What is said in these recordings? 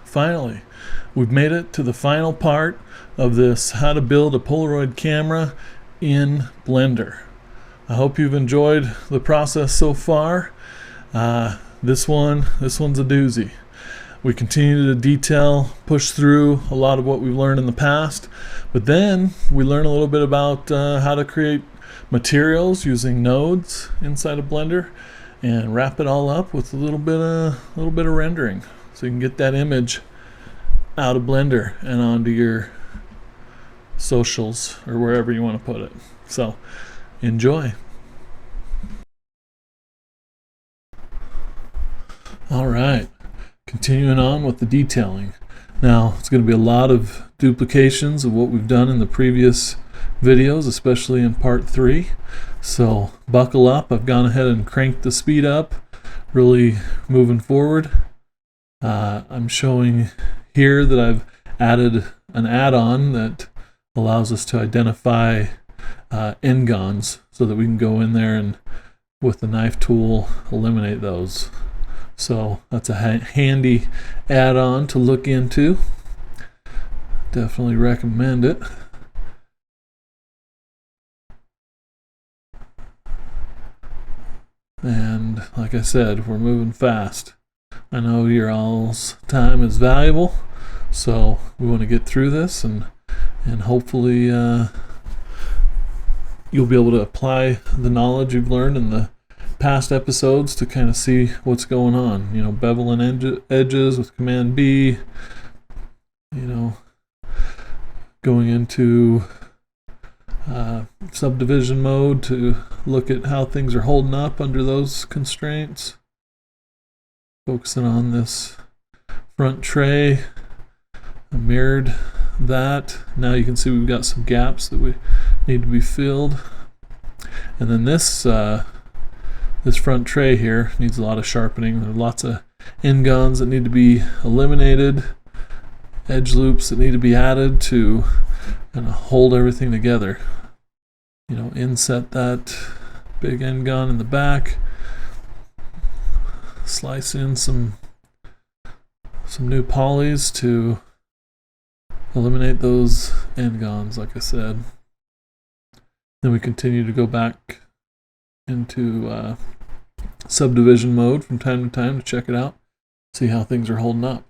finally, we've made it to the final part of this how to build a Polaroid camera in Blender. I hope you've enjoyed the process so far. This one's a doozy. We continue to detail, push through a lot of what we've learned in the past, but then we learn a little bit about how to create materials using nodes inside of Blender and wrap it all up with a little bit of rendering, so you can get that image out of Blender and onto your socials or wherever you want to put it. So enjoy. All right, continuing on with the detailing. Now it's going to be a lot of duplications of what we've done in the previous videos, especially in part 3. So buckle up. I've gone ahead and cranked the speed up, really moving forward. I'm showing here that I've added an add-on that allows us to identify n-gons so that we can go in there and with the knife tool eliminate those. So that's a handy add-on to look into. Definitely recommend it. And like I said, we're moving fast. I know your all's time is valuable, so we want to get through this and hopefully you'll be able to apply the knowledge you've learned in the past episodes to kind of see what's going on. You know, beveling edges with Command B, you know, going into subdivision mode to look at how things are holding up under those constraints. Focusing on this front tray, I mirrored that. Now you can see we've got some gaps that we need to be filled. And then this front tray here needs a lot of sharpening. There are lots of n-gons that need to be eliminated, edge loops that need to be added to kind of hold everything together. You know, inset that big n-gon in the back, slice in some new polys to eliminate those n-gons, like I said. Then we continue to go back into subdivision mode from time to time to check it out, see how things are holding up.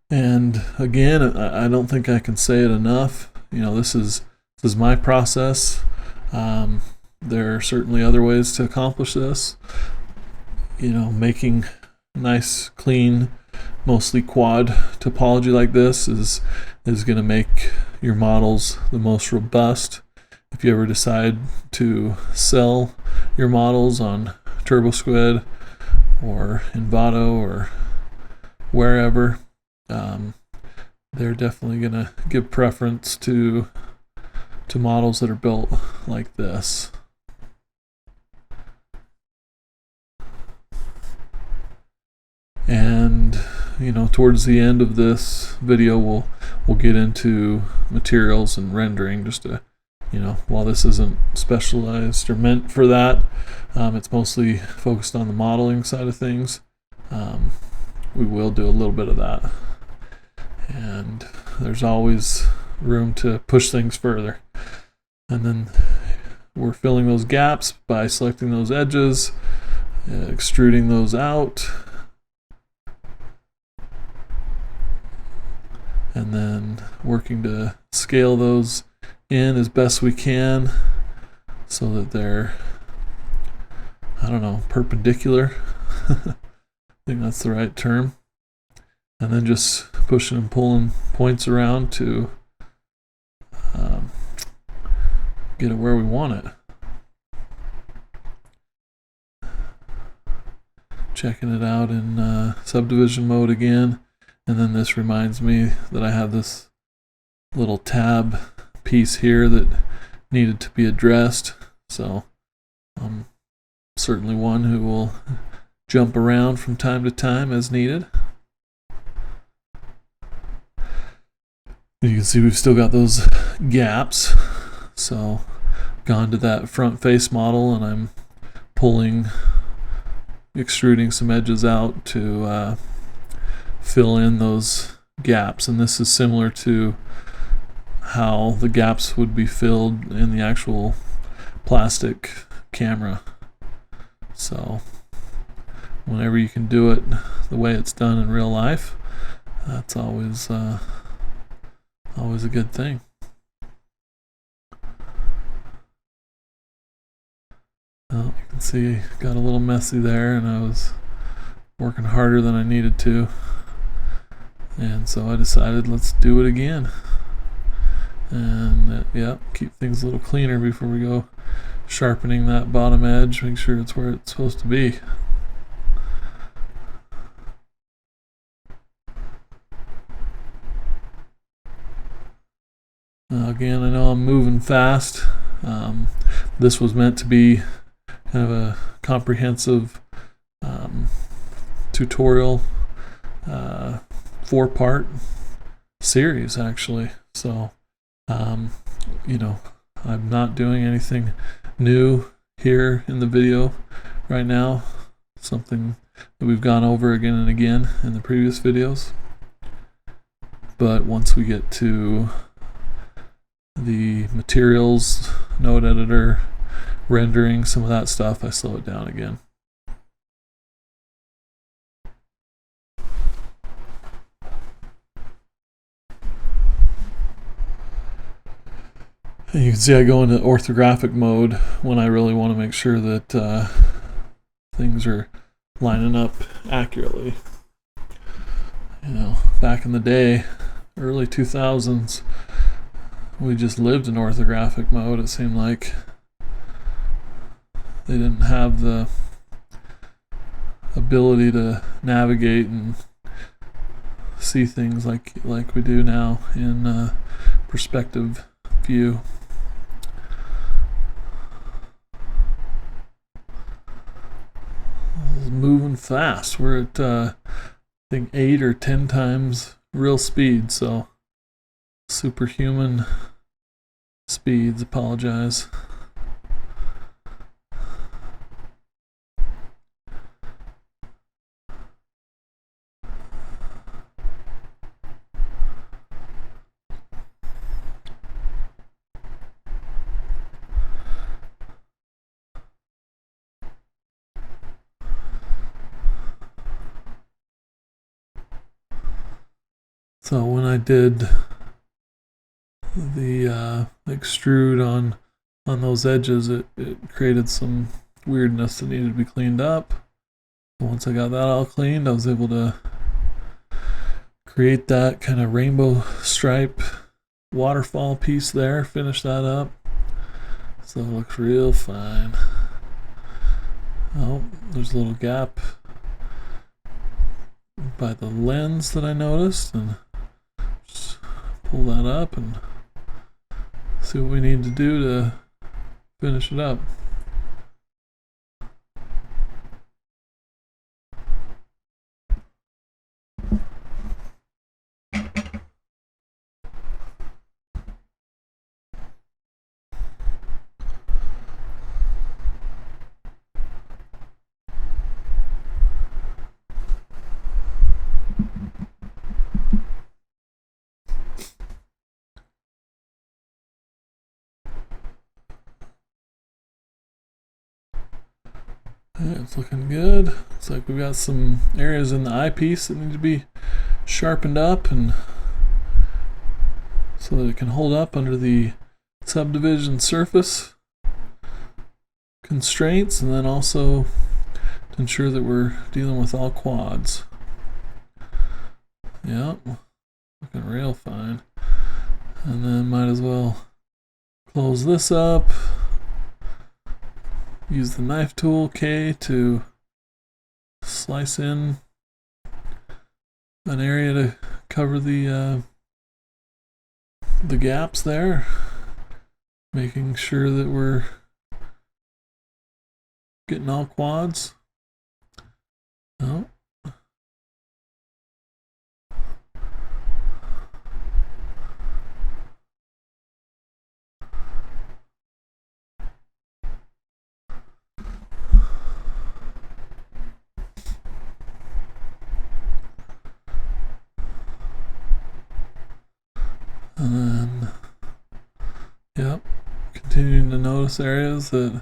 And again, I don't think I can say it enough. You know, this is my process. There are certainly other ways to accomplish this. You know, making nice, clean, mostly quad topology like this is going to make your models the most robust. If you ever decide to sell your models on TurboSquid or Envato or wherever, they're definitely going to give preference to models that are built like this. And you know, towards the end of this video we'll get into materials and rendering, just to, you know, while this isn't specialized or meant for that, it's mostly focused on the modeling side of things. We will do a little bit of that, and there's always room to push things further. And then we're filling those gaps by selecting those edges, extruding those out, and then working to scale those in as best we can so that they're, I don't know, perpendicular. I think that's the right term. And then just pushing and pulling points around to get it where we want it. Checking it out in subdivision mode again. And then this reminds me that I have this little tab piece here that needed to be addressed. So I'm certainly one who will jump around from time to time as needed. You can see we've still got those gaps. So gone to that front face model, and I'm extruding some edges out to fill in those gaps. And this is similar to how the gaps would be filled in the actual plastic camera. So whenever you can do it the way it's done in real life, that's always a good thing. Well, you can see got a little messy there, and I was working harder than I needed to, and so I decided let's do it again. And keep things a little cleaner before we go sharpening that bottom edge. Make sure it's where it's supposed to be. Again, I know I'm moving fast. This was meant to be kind of a comprehensive tutorial, 4-part series actually. So I'm not doing anything new here in the video right now, something that we've gone over again and again in the previous videos. But once we get to the materials, node editor, rendering, some of that stuff, I slow it down again. And you can see I go into orthographic mode when I really want to make sure that things are lining up accurately. Back in the day, early 2000s, we just lived in orthographic mode. It seemed like they didn't have the ability to navigate and see things like we do now in perspective view. Moving fast. We're at I think 8 or 10 times real speed, so superhuman speeds. Apologize. So when I did the extrude on those edges, it created some weirdness that needed to be cleaned up. Once I got that all cleaned, I was able to create that kind of rainbow stripe waterfall piece there, finish that up. So it looks real fine. Oh, there's a little gap by the lens that I noticed, and just pull that up and see what we need to do to finish it up. It's looking good. Looks like we've got some areas in the eyepiece that need to be sharpened up, and so that it can hold up under the subdivision surface constraints, and then also to ensure that we're dealing with all quads. Yep, looking real fine. And then might as well close this up. Use the knife tool K to slice in an area to cover the gaps there, making sure that we're getting all quads. Oh. And then, yep, continuing to notice areas that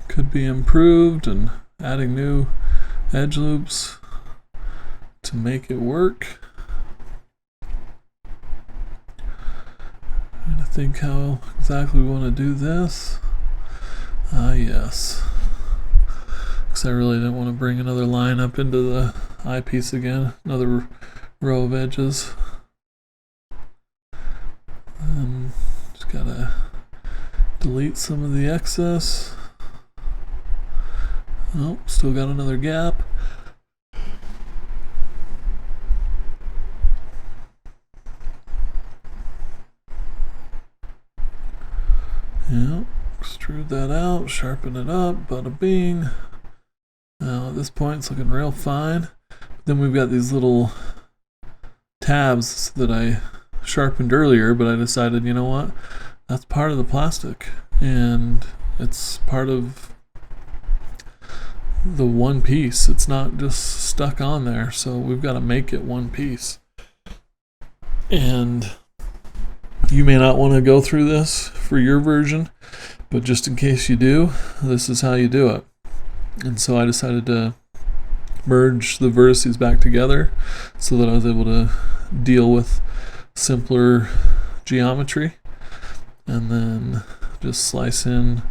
could be improved and adding new edge loops to make it work. Trying to think how exactly we want to do this. Yes. Because I really didn't want to bring another line up into the eyepiece again. Another row of edges. Just gotta delete some of the excess. Oh, still got another gap. Yeah, extrude that out, sharpen it up, bada bing. Now at this point it's looking real fine. Then we've got these little tabs that I sharpened earlier, but I decided, you know what, that's part of the plastic and it's part of the one piece. It's not just stuck on there, so we've got to make it one piece. And you may not want to go through this for your version, but just in case you do, this is how you do it. And so I decided to merge the vertices back together so that I was able to deal with simpler geometry, and then just slice in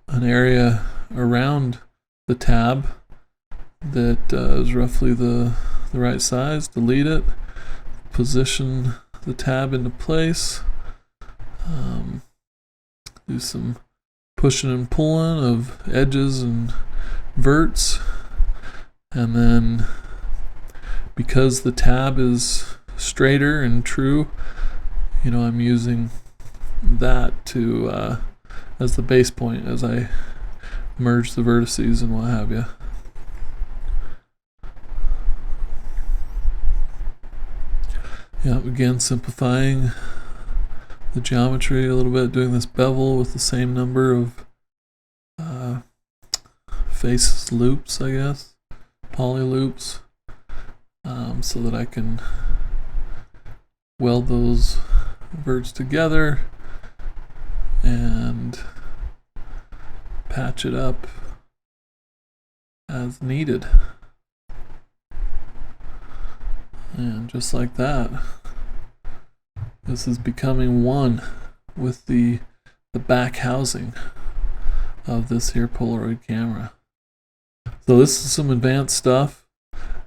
an area around the tab that is roughly the right size. Delete it, position the tab into place, do some pushing and pulling of edges and verts, and then because the tab is straighter and true, you know, I'm using that to as the base point as I merge the vertices and what have you. Yeah, again, simplifying the geometry a little bit, doing this bevel with the same number of face loops, I guess, poly loops, so that I can weld those verts together and patch it up as needed. And just like that, this is becoming one with the back housing of this here Polaroid camera. So this is some advanced stuff,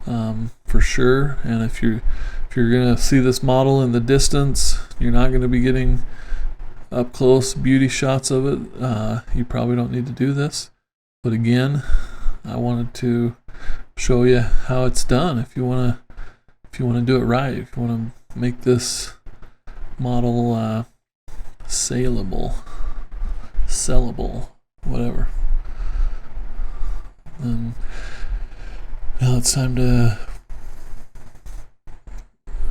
for sure. And if you're gonna see this model in the distance, you're not gonna be getting up close beauty shots of it. You probably don't need to do this. But again, I wanted to show you how it's done. If you wanna do it right, if you wanna make this model sellable, whatever. And now it's time to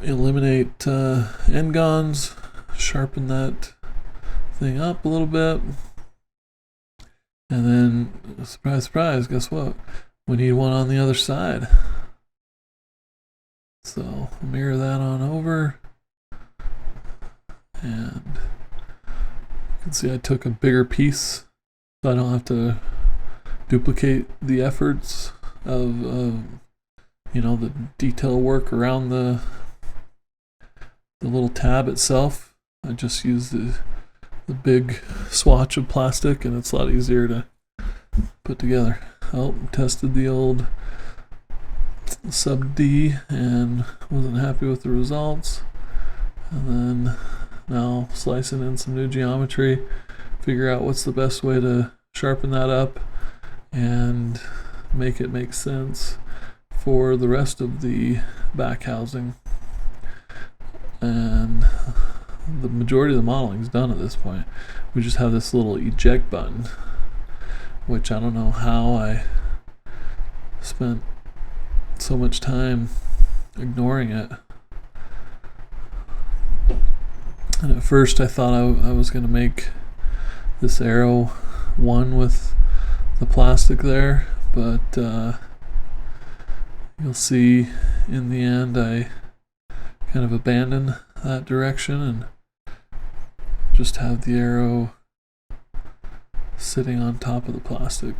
eliminate n-gons, sharpen that thing up a little bit, and then surprise, surprise, guess what? We need one on the other side. So mirror that on over, and you can see I took a bigger piece so I don't have to duplicate the efforts of you know, the detail work around the little tab itself. I just used the big swatch of plastic, and it's a lot easier to put together. Oh, tested the old sub D and wasn't happy with the results, and then now slicing in some new geometry, figure out what's the best way to sharpen that up and make it make sense for the rest of the back housing. And the majority of the modeling is done at this point. We just have this little eject button, which I don't know how I spent so much time ignoring it. And at first I thought I was going to make this arrow one with the plastic there, but you'll see in the end I kind of abandon that direction and just have the arrow sitting on top of the plastic.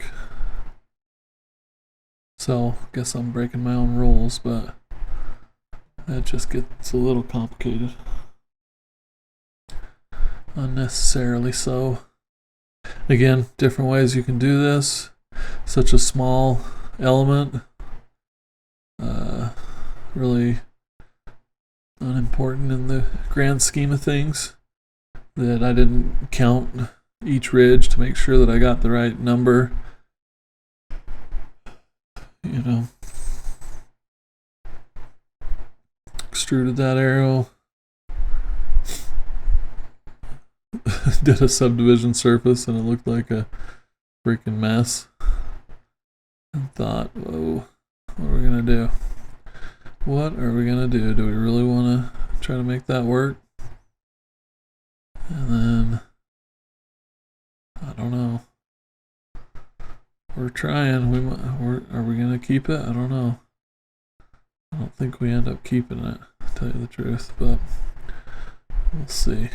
So I guess I'm breaking my own rules, but that just gets a little complicated. Unnecessarily so. Again, different ways you can do this. Such a small element, really unimportant in the grand scheme of things, that I didn't count each ridge to make sure that I got the right number. You know, extruded that arrow, did a subdivision surface, and it looked like a freaking mess. And thought, whoa, what are we gonna do? What are we gonna do? Do we really want to try to make that work? And then, I don't know. We're trying. Are we gonna keep it? I don't know. I don't think we end up keeping it, to tell you the truth, but we'll see.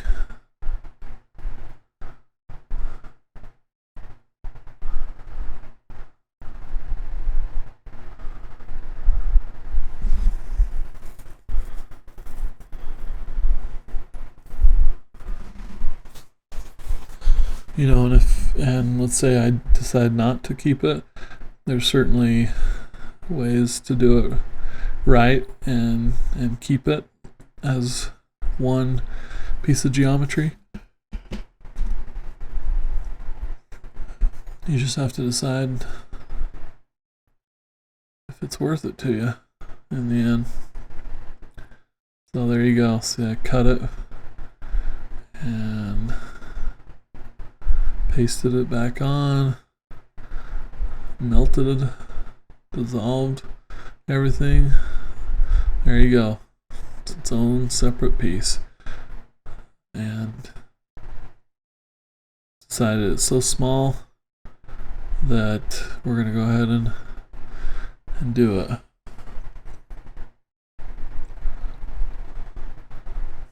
You know, and let's say I decide not to keep it, there's certainly ways to do it right and keep it as one piece of geometry. You just have to decide if it's worth it to you in the end. So there you go. See, I cut it and pasted it back on, melted it, dissolved everything. There you go. It's its own separate piece. And decided it's so small that we're going to go ahead and do it.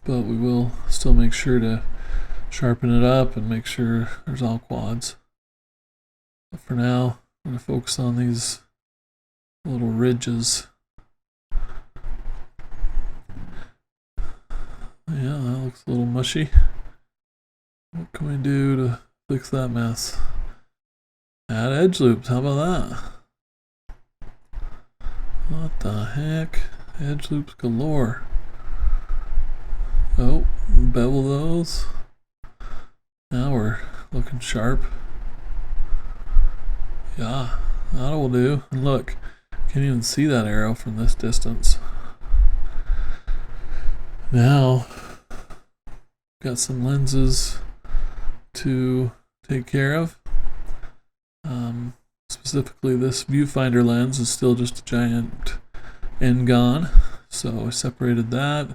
But we will still make sure to sharpen it up and make sure there's all quads. But for now, I'm going to focus on these little ridges. Yeah, that looks a little mushy. What can we do to fix that mess? Add edge loops, how about that? What the heck? Edge loops galore. Oh, bevel those. Now we're looking sharp. Yeah, that will do. And look, can't even see that arrow from this distance. Now, got some lenses to take care of. Specifically, this viewfinder lens is still just a giant N-gon. So I separated that,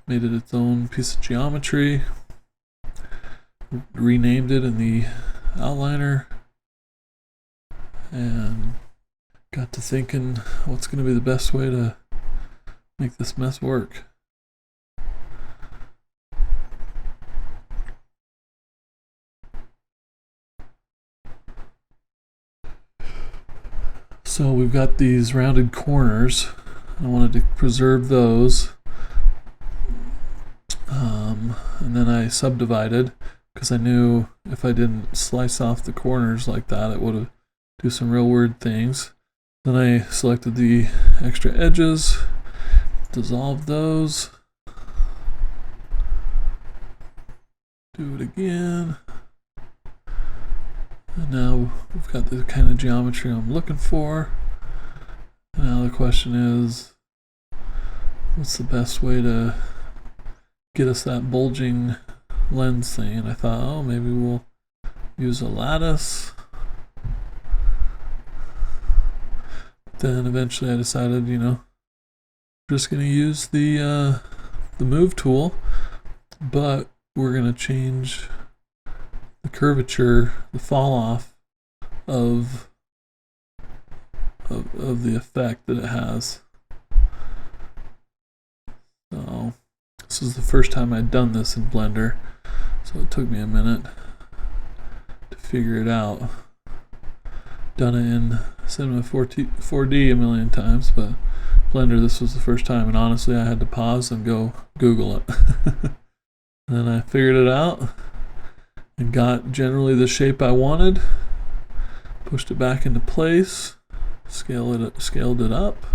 made it its own piece of geometry, renamed it in the outliner, and got to thinking what's going to be the best way to make this mess work. So we've got these rounded corners. I wanted to preserve those. And then I subdivided because I knew if I didn't slice off the corners like that, it would do some real weird things. Then I selected the extra edges, dissolved those, do it again. And now we've got the kind of geometry I'm looking for. And now the question is, what's the best way to get us that bulging lens thing? And I thought, oh, maybe we'll use a lattice. Then eventually I decided, I'm just going to use the move tool, but we're going to change the curvature, the fall off of the effect that it has. So This is the first time I'd done this in Blender, so it took me a minute to figure it out. Done it in Cinema 4D a million times, but Blender, this was the first time, and honestly I had to pause and go Google it. And then I figured it out and got generally the shape I wanted, pushed it back into place, scaled it up.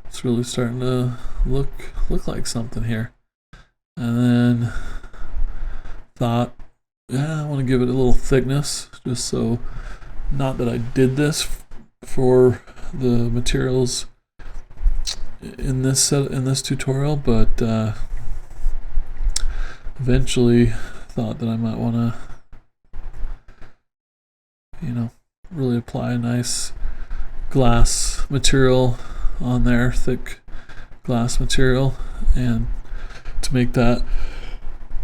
It's really starting to look like something here. And then thought, yeah, I want to give it a little thickness, just so, not that I did this for the materials in this tutorial, but eventually thought that I might want to, really apply a nice glass material on there, thick glass material, and to make that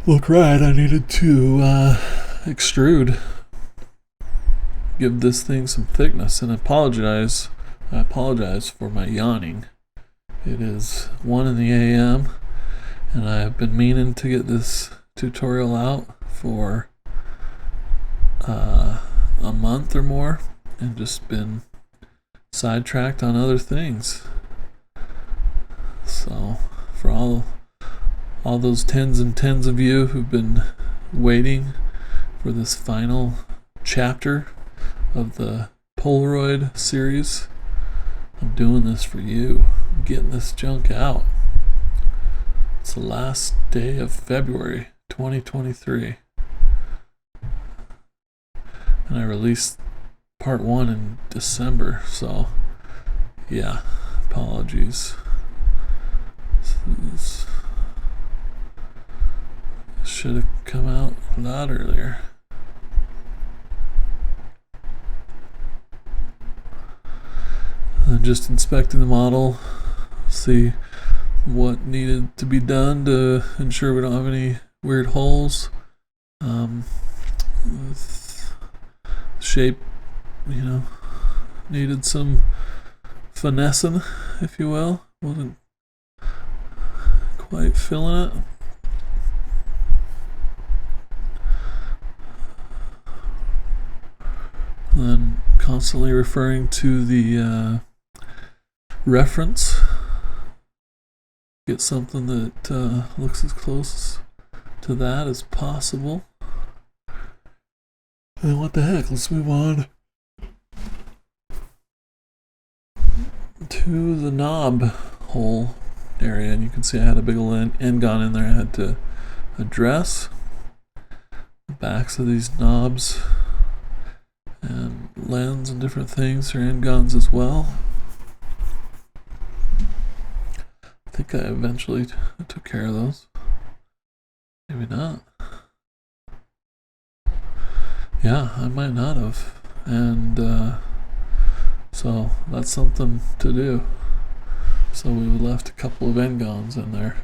look right, I needed to extrude, give this thing some thickness. And I apologize for my yawning. It is 1 a.m. and I have been meaning to get this tutorial out for a month or more, and just been sidetracked on other things. So for all those tens and tens of you who've been waiting for this final chapter of the Polaroid series, I'm doing this for you. I'm getting this junk out. It's the last day of February 2023. And I released part 1 in December, so yeah, apologies. This should have come out a lot earlier. And just inspecting the model, see what needed to be done to ensure we don't have any weird holes. Shape, needed some finessing, if you will. Wasn't quite feeling it. And then constantly referring to the reference. Get something that looks as close to that as possible. And what the heck, let's move on to the knob hole area. And you can see I had a big old end gun in there I had to address. The backs of these knobs and lens and different things are end guns as well. I think I eventually took care of those. Maybe not. Yeah, I might not have. And so that's something to do. So we left a couple of end guns in there.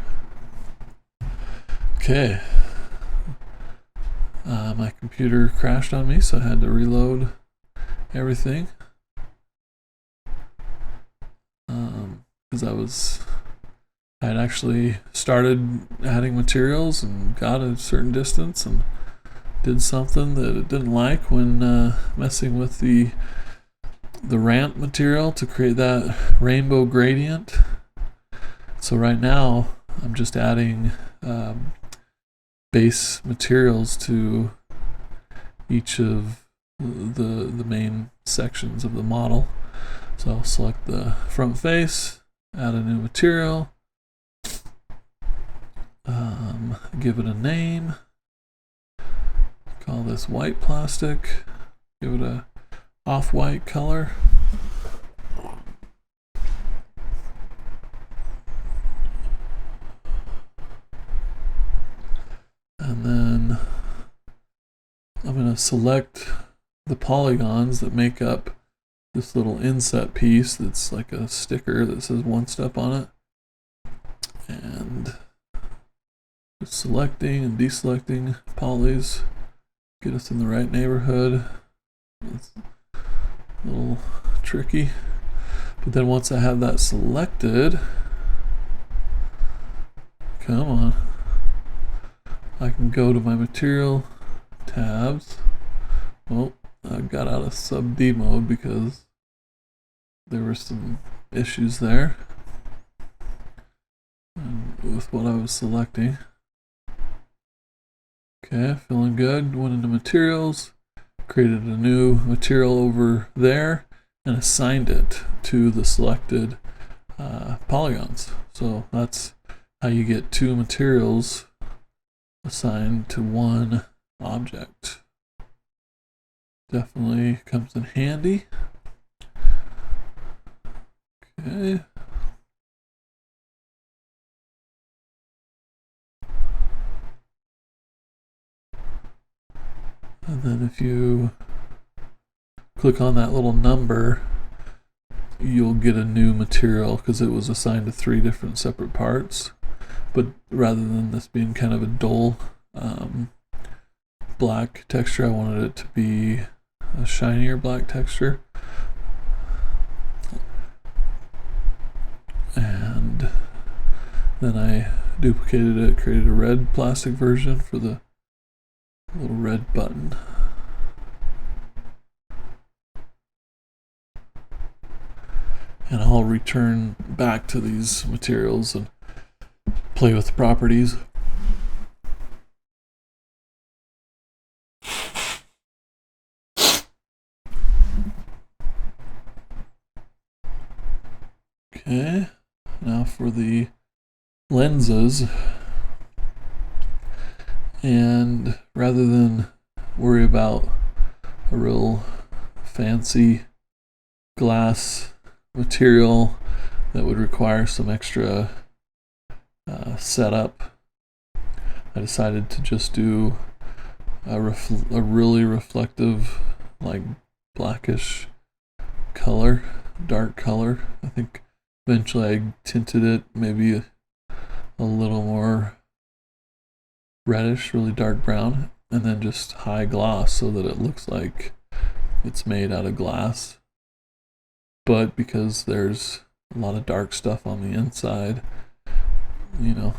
Okay. My computer crashed on me, so I had to reload everything. Because I had actually started adding materials and got a certain distance and did something that it didn't like when messing with the ramp material to create that rainbow gradient. So right now I'm just adding base materials to each of the main sections of the model. So I'll select the front face, add a new material, give it a name, call this white plastic, give it a off-white color. And then I'm going to select the polygons that make up this little inset piece that's like a sticker that says one step on it. And just selecting and deselecting polys, get us in the right neighborhood. It's a little tricky. But then once I have that selected, come on, I can go to my material tabs. Well, I got out of sub D mode because there were some issues there with what I was selecting. Okay, feeling good. Went into materials, created a new material over there, and assigned it to the selected polygons. So that's how you get two materials assigned to one object. Definitely comes in handy. Okay. And then if you click on that little number, you'll get a new material because it was assigned to 3 different separate parts. But rather than this being kind of a dull black texture, I wanted it to be a shinier black texture. And then I duplicated it, created a red plastic version for the little red button. And I'll return back to these materials and play with the properties. Okay, now for the lenses. And rather than worry about a real fancy glass material that would require some extra setup, I decided to just do a really reflective, like blackish color, dark color. I think eventually I tinted it maybe a little more reddish, really dark brown, and then just high gloss so that it looks like it's made out of glass. But because there's a lot of dark stuff on the inside, you know,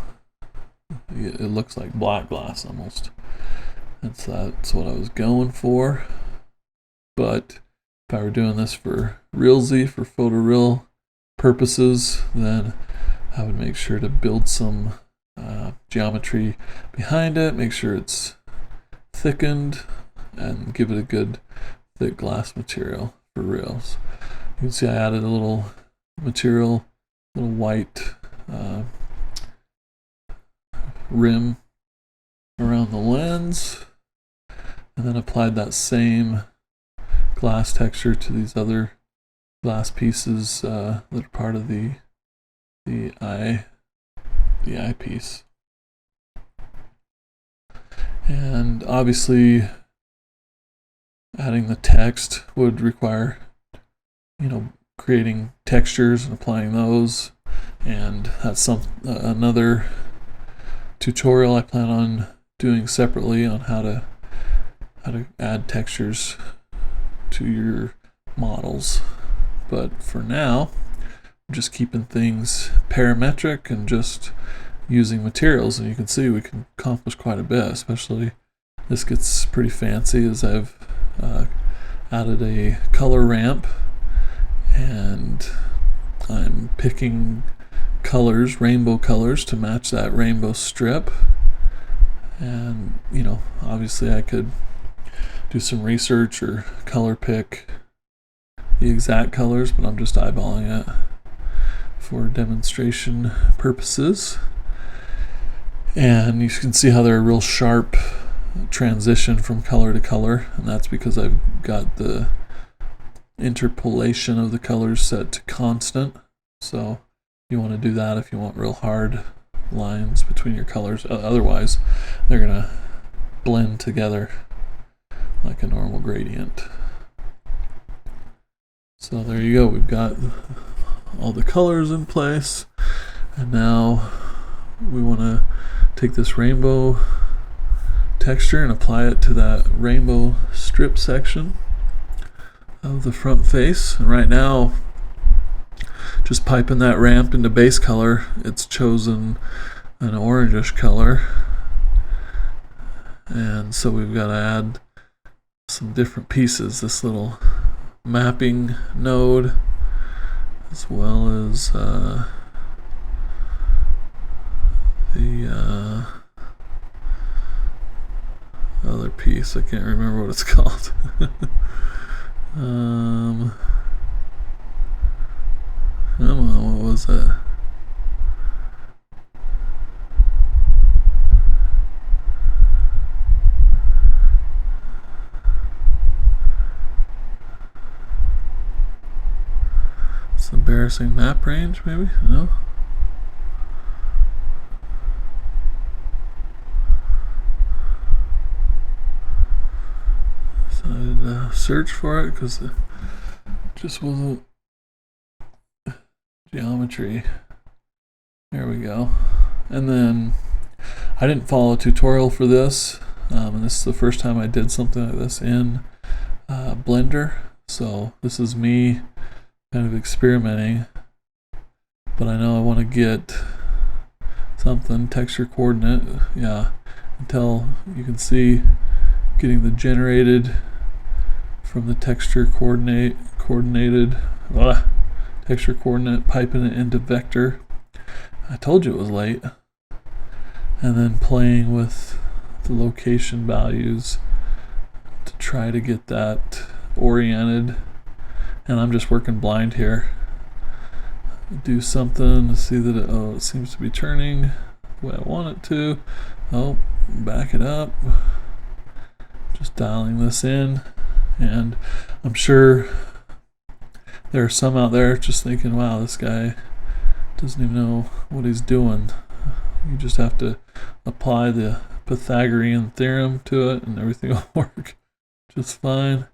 it looks like black glass almost. And so that's what I was going for. But if I were doing this for realsy, for photoreal purposes, then I would make sure to build some geometry behind it, make sure it's thickened, and give it a good thick glass material for reals. You can see I added a little material, little white rim around the lens, and then applied that same glass texture to these other glass pieces that are part of the eyepiece. And obviously adding the text would require, you know, creating textures and applying those, and that's another tutorial I plan on doing separately on how to add textures to your models. But for now, I'm just keeping things parametric and just using materials, and you can see we can accomplish quite a bit. Especially this gets pretty fancy as I've added a color ramp, and I'm picking colors, rainbow colors, to match that rainbow strip. And you know, obviously I could do some research or color pick the exact colors, but I'm just eyeballing it for demonstration purposes. And you can see how they're a real sharp transition from color to color, and that's because I've got the interpolation of the colors set to constant. So you want to do that if you want real hard lines between your colors. Otherwise, they're going to blend together like a normal gradient. So there you go. We've got all the colors in place, and now we want to take this rainbow texture and apply it to that rainbow strip section of the front face. And right now, just piping that ramp into base color, it's chosen an orangish color, and so we've got to add some different pieces. This little mapping node, as well as the other piece. I can't remember what it's called. I don't know, what was that? It's embarrassing. Map range, maybe? No? Decided to search for it because it just wasn't geometry. There we go. And then I didn't follow a tutorial for this, and this is the first time I did something like this in Blender. So this is me kind of experimenting, but I know I want to get something texture coordinate, yeah, until you can see getting the generated from the texture coordinated texture coordinate, piping it into vector. I told you it was late. And then playing with the location values to try to get that oriented. And I'm just working blind here. Do something to see that it seems to be turning the way I want it to. Oh, back it up. Just dialing this in, and I'm sure there are some out there just thinking, wow, this guy doesn't even know what he's doing. You just have to apply the Pythagorean theorem to it and everything will work just fine.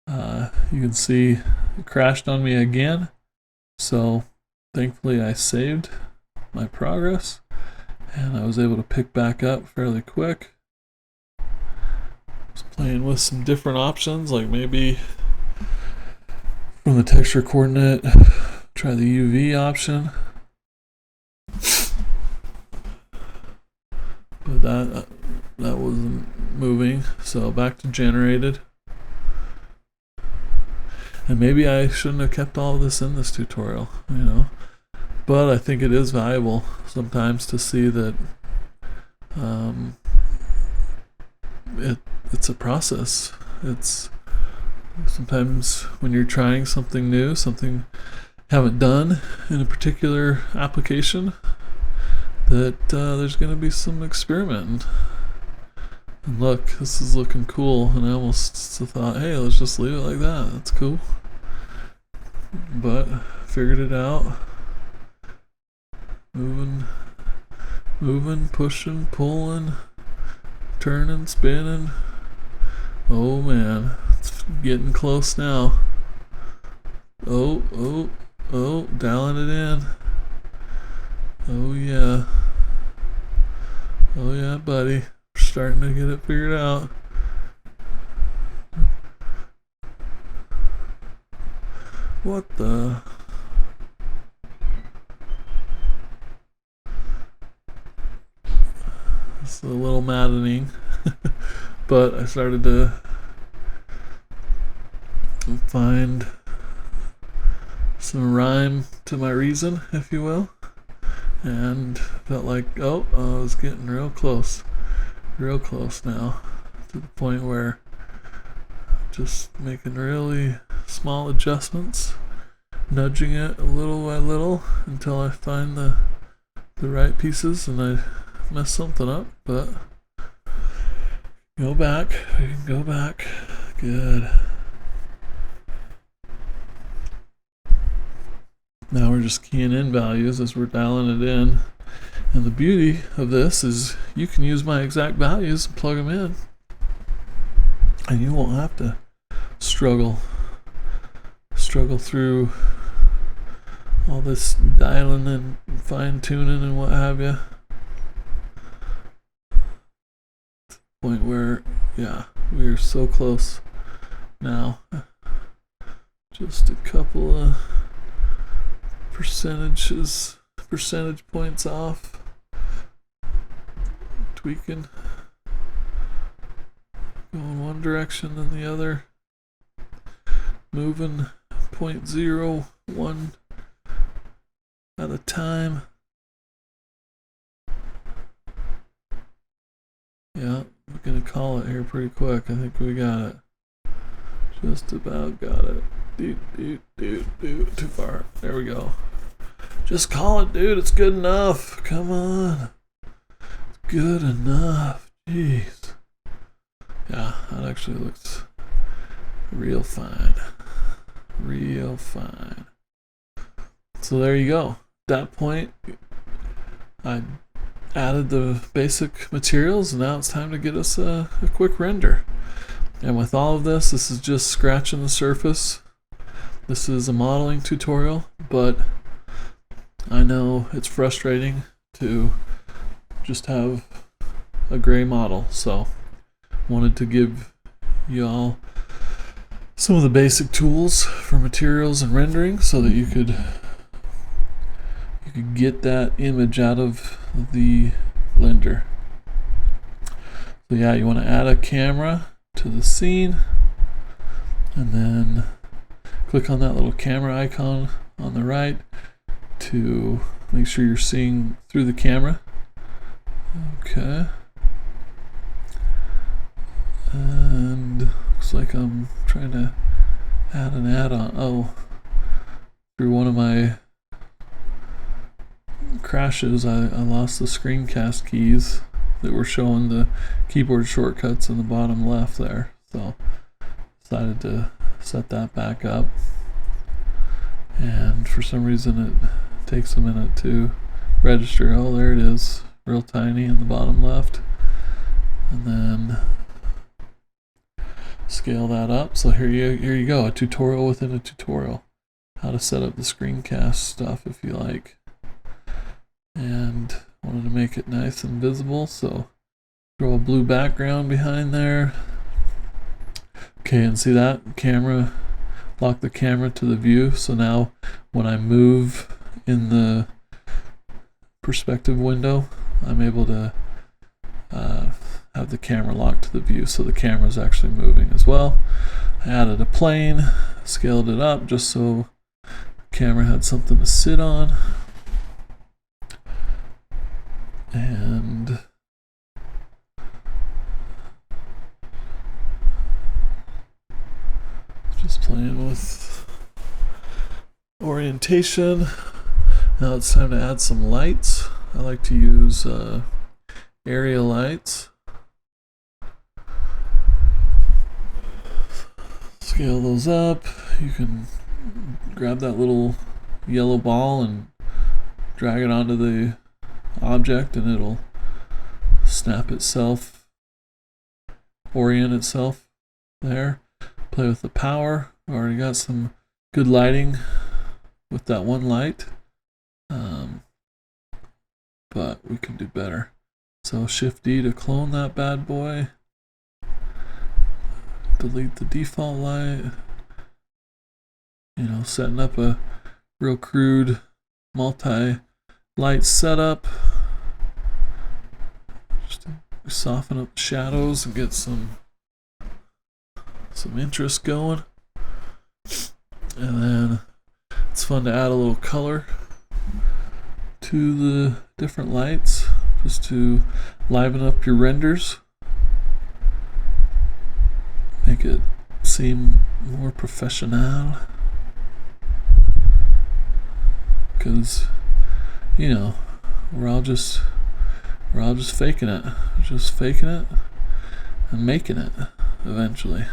You can see it crashed on me again, so thankfully I saved my progress and I was able to pick back up fairly quick. I was playing with some different options, like maybe from the texture coordinate try the UV option, but that wasn't moving, so back to generated. And maybe I shouldn't have kept all of this in this tutorial, but I think it is valuable sometimes to see that it's a process. It's sometimes when you're trying something new, something you haven't done in a particular application, that there's going to be some experimenting. And look, this is looking cool, and I almost thought, hey, let's just leave it like that. That's cool. But figured it out. Moving, pushing, pulling, turning, spinning. Oh man, it's getting close now. Oh, dialing it in. Oh yeah, buddy. Starting to get it figured out. What the? It's a little maddening, but I started to find some rhyme to my reason, if you will, and felt like, I was getting real close now, to the point where just making really small adjustments, nudging it a little by little until I find the right pieces, and I mess something up, but we can go back, good. Now we're just keying in values as we're dialing it in. And the beauty of this is you can use my exact values and plug them in, and you won't have to struggle through all this dialing and fine tuning and what have you. To the point where, we are so close now. Just a couple of percentage points off. Tweaking. going one direction then the other. Moving 0.01 at a time. Yeah, we're gonna call it here pretty quick. I think we got it. Just about got it. Too far. There we go. Just call it, dude. It's good enough. Come on. It's good enough. Jeez. Yeah, that actually looks real fine. Real fine. So there you go. At that point, I added the basic materials, and now it's time to get us a quick render. And with all of this is just scratching the surface. This is a modeling tutorial, but I know it's frustrating to just have a gray model, so wanted to give you all some of the basic tools for materials and rendering so that you could get that image out of the Blender. So yeah, you want to add a camera to the scene, and then click on that little camera icon on the right to make sure you're seeing through the camera. Okay. And looks like I'm trying to add an add-on. Oh, through one of my crashes, I lost the screencast keys that were showing the keyboard shortcuts in the bottom left there. So decided to set that back up. And for some reason it takes a minute to register. Oh, there it is, real tiny in the bottom left. And then scale that up. So here you go, a tutorial within a tutorial. How to set up the screencast stuff if you like. And wanted to make it nice and visible, so throw a blue background behind there. Okay, and see that camera, lock the camera to the view, so now when I move in the perspective window, I'm able to have the camera locked to the view, so the camera is actually moving as well. I added a plane, scaled it up just so the camera had something to sit on. And just playing with orientation. Now it's time to add some lights. I like to use area lights. Scale those up. You can grab that little yellow ball and drag it onto the object, and it'll snap itself, orient itself there. Play with the power. Already got some good lighting with that one light, but we can do better. So Shift D to clone that bad boy. Delete the default light. You know, setting up a real crude multi-light setup. Just to soften up the shadows and get some interest going. And then it's fun to add a little color to the different lights just to liven up your renders. Make it seem more professional. Because, you know, we're all just faking it. Just faking it and making it eventually.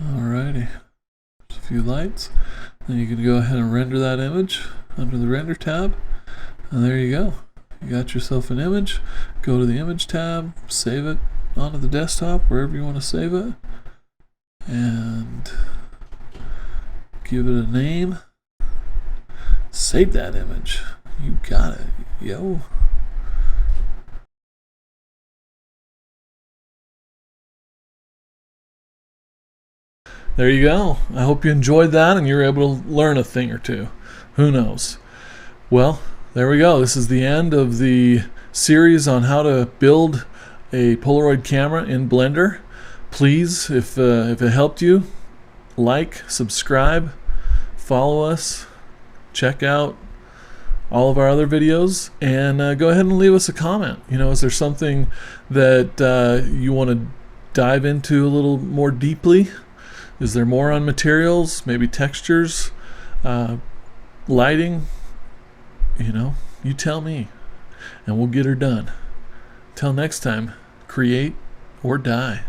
Alrighty. Just a few lights. Then you can go ahead and render that image under the render tab. And there you go. You got yourself an image. Go to the image tab, save it onto the desktop, wherever you want to save it. And give it a name. Save that image. You got it, yo. There you go. I hope you enjoyed that and you're able to learn a thing or two. Who knows? Well, there we go. This is the end of the series on how to build a Polaroid camera in Blender. Please, if it helped you, like, subscribe, follow us, check out all of our other videos, and go ahead and leave us a comment. Is there something that you want to dive into a little more deeply? Is there more on materials, maybe textures, lighting? You tell me, and we'll get her done. Till next time, create or die.